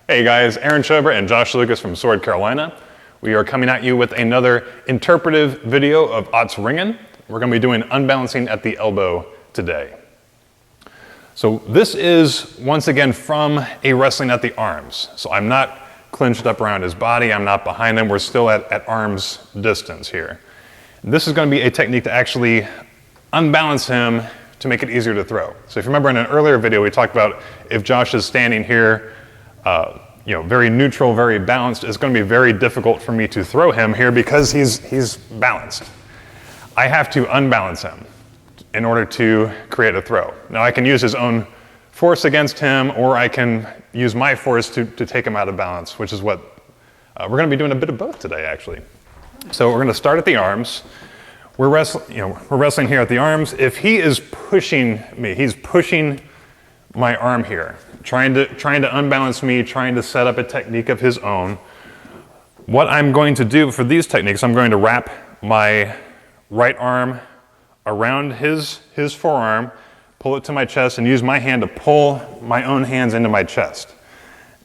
Hey guys, Aaron Schober and Josh Lucas from Sword Carolina. We are coming at you with another interpretive video of Ott's Ringen. We're going to be doing unbalancing at the elbow today. So this is once again from a wrestling at the arms. So I'm not clinched up around his body, I'm not behind him, we're still at arm's distance here. This is going to be a technique to actually unbalance him to make it easier to throw. So if you remember in an earlier video we talked about if Josh is standing here very neutral, very balanced, it's going to be very difficult for me to throw him here because he's balanced. I have to unbalance him in order to create a throw. Now I can use his own force against him, or I can use my force to take him out of balance, which is what we're going to be doing a bit of both today actually. So we're going to start at the arms. We're wrestling here at the arms. If he is pushing me, he's pushing my arm here, trying to unbalance me, trying to set up a technique of his own. What I'm going to do for these techniques, I'm going to wrap my right arm around his forearm, pull it to my chest, and use my hand to pull my own hands into my chest.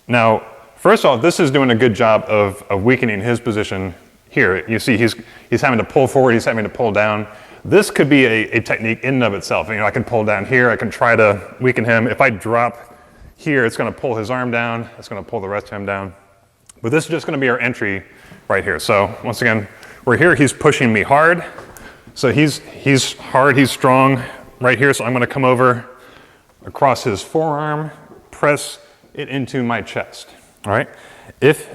Now, first off, this is doing a good job of weakening his position here. You see he's having to pull forward, he's having to pull down. This could be a technique in and of itself. I can pull down here, I can try to weaken him. If I drop here, it's going to pull his arm down, it's going to pull the rest of him down. But this is just going to be our entry right here. So once again, we're here, he's pushing me hard. So he's hard, he's strong right here. So I'm going to come over across his forearm, press it into my chest. All right.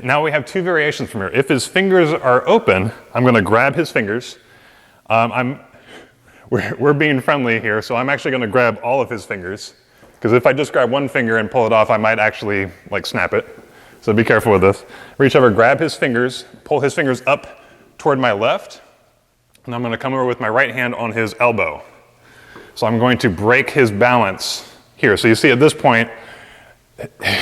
Now we have two variations from here. If his fingers are open, I'm going to grab his fingers. We're being friendly here, so I'm actually going to grab all of his fingers, because if I just grab one finger and pull it off, I might actually snap it. So be careful with this. Reach over, grab his fingers, pull his fingers up toward my left, and I'm going to come over with my right hand on his elbow. So I'm going to break his balance here. So you see at this point,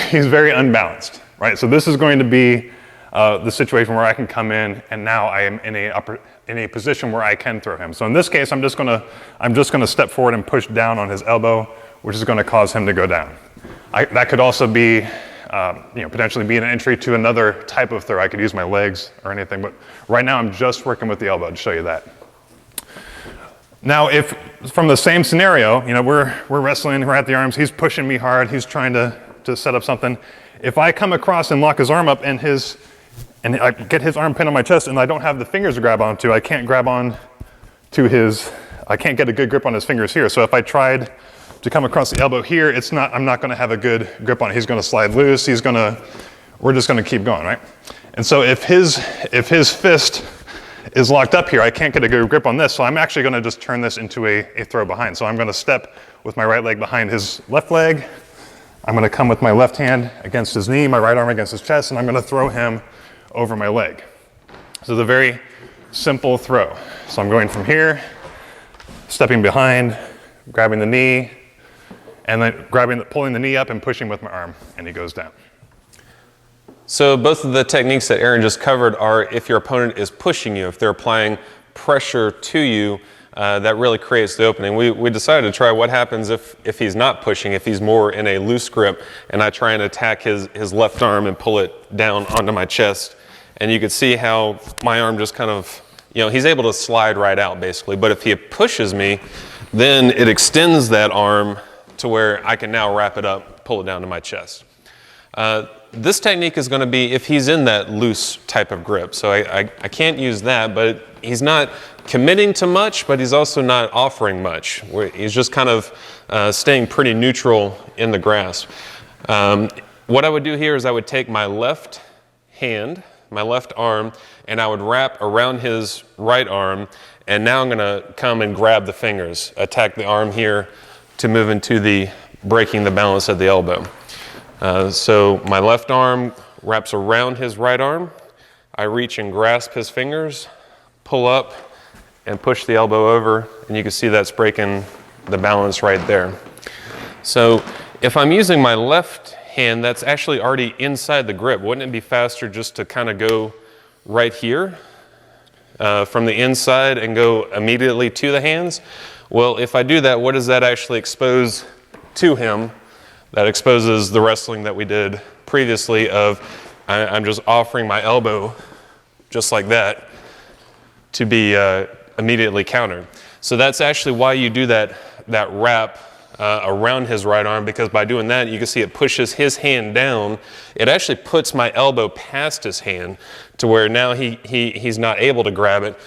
he's very unbalanced, right? So this is going to be the situation where I can come in, and now I am in a position where I can throw him. So in this case, I'm just going to step forward and push down on his elbow, which is going to cause him to go down. That could also be, potentially be an entry to another type of throw. I could use my legs or anything, but right now I'm just working with the elbow to show you that. Now, if from the same scenario, we're wrestling, we're at the arms, he's pushing me hard, he's trying to set up something. If I come across and lock his arm up and I get his arm pinned on my chest and I don't have the fingers to grab onto, I can't grab on to I can't get a good grip on his fingers here. So if I tried to come across the elbow here, I'm not going to have a good grip on it. He's going to slide loose. We're just going to keep going, right? And so if his fist is locked up here, I can't get a good grip on this. So I'm actually going to just turn this into a throw behind. So I'm going to step with my right leg behind his left leg. I'm going to come with my left hand against his knee, my right arm against his chest, and I'm going to throw him over my leg. So it's a very simple throw. So I'm going from here, stepping behind, grabbing the knee, and then pulling the knee up and pushing with my arm, and he goes down. So both of the techniques that Aaron just covered are if your opponent is pushing you, if they're applying pressure to you, that really creates the opening. We decided to try what happens if he's not pushing, if he's more in a loose grip, and I try and attack his left arm and pull it down onto my chest. And you can see how my arm just kind of, he's able to slide right out basically. But if he pushes me, then it extends that arm to where I can now wrap it up, pull it down to my chest. This technique is going to be if he's in that loose type of grip. So I can't use that, but he's not committing to much, but he's also not offering much. He's just kind of staying pretty neutral in the grasp. What I would do here is I would take my left hand, my left arm, and I would wrap around his right arm, and now I'm going to come and grab the fingers, attack the arm here to move into the breaking the balance at the elbow. So my left arm wraps around his right arm. I reach and grasp his fingers, pull up, and push the elbow over, and you can see that's breaking the balance right there. So if I'm using my left hand, that's actually already inside the grip. Wouldn't it be faster just to kind of go right here from the inside and go immediately to the hands? Well, if I do that, what does that actually expose to him? That exposes the wrestling that we did previously of I'm just offering my elbow just like that to be immediately countered. So that's actually why you do that wrap around his right arm, because by doing that, you can see it pushes his hand down. It actually puts my elbow past his hand to where now he's not able to grab it,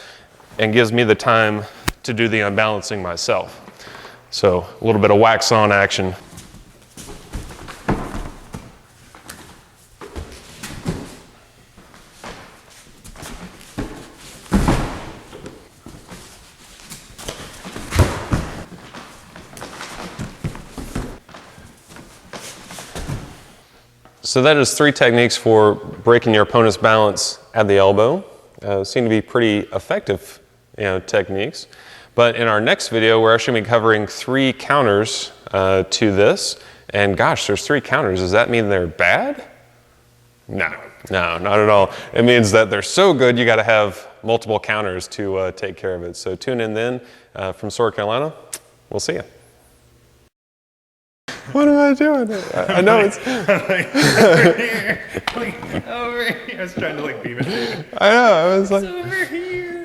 and gives me the time to do the unbalancing myself. So a little bit of wax on action. So that is 3 techniques for breaking your opponent's balance at the elbow. Seem to be pretty effective, techniques. But in our next video, we're actually going to be covering 3 counters to this. And gosh, there's 3 counters. Does that mean they're bad? No, not at all. It means that they're so good, you got to have multiple counters to take care of it. So tune in then. From Sword, Carolina, we'll see you. What am I doing? I know it's over here. I was trying to beam it. I know. I was like. It's over here.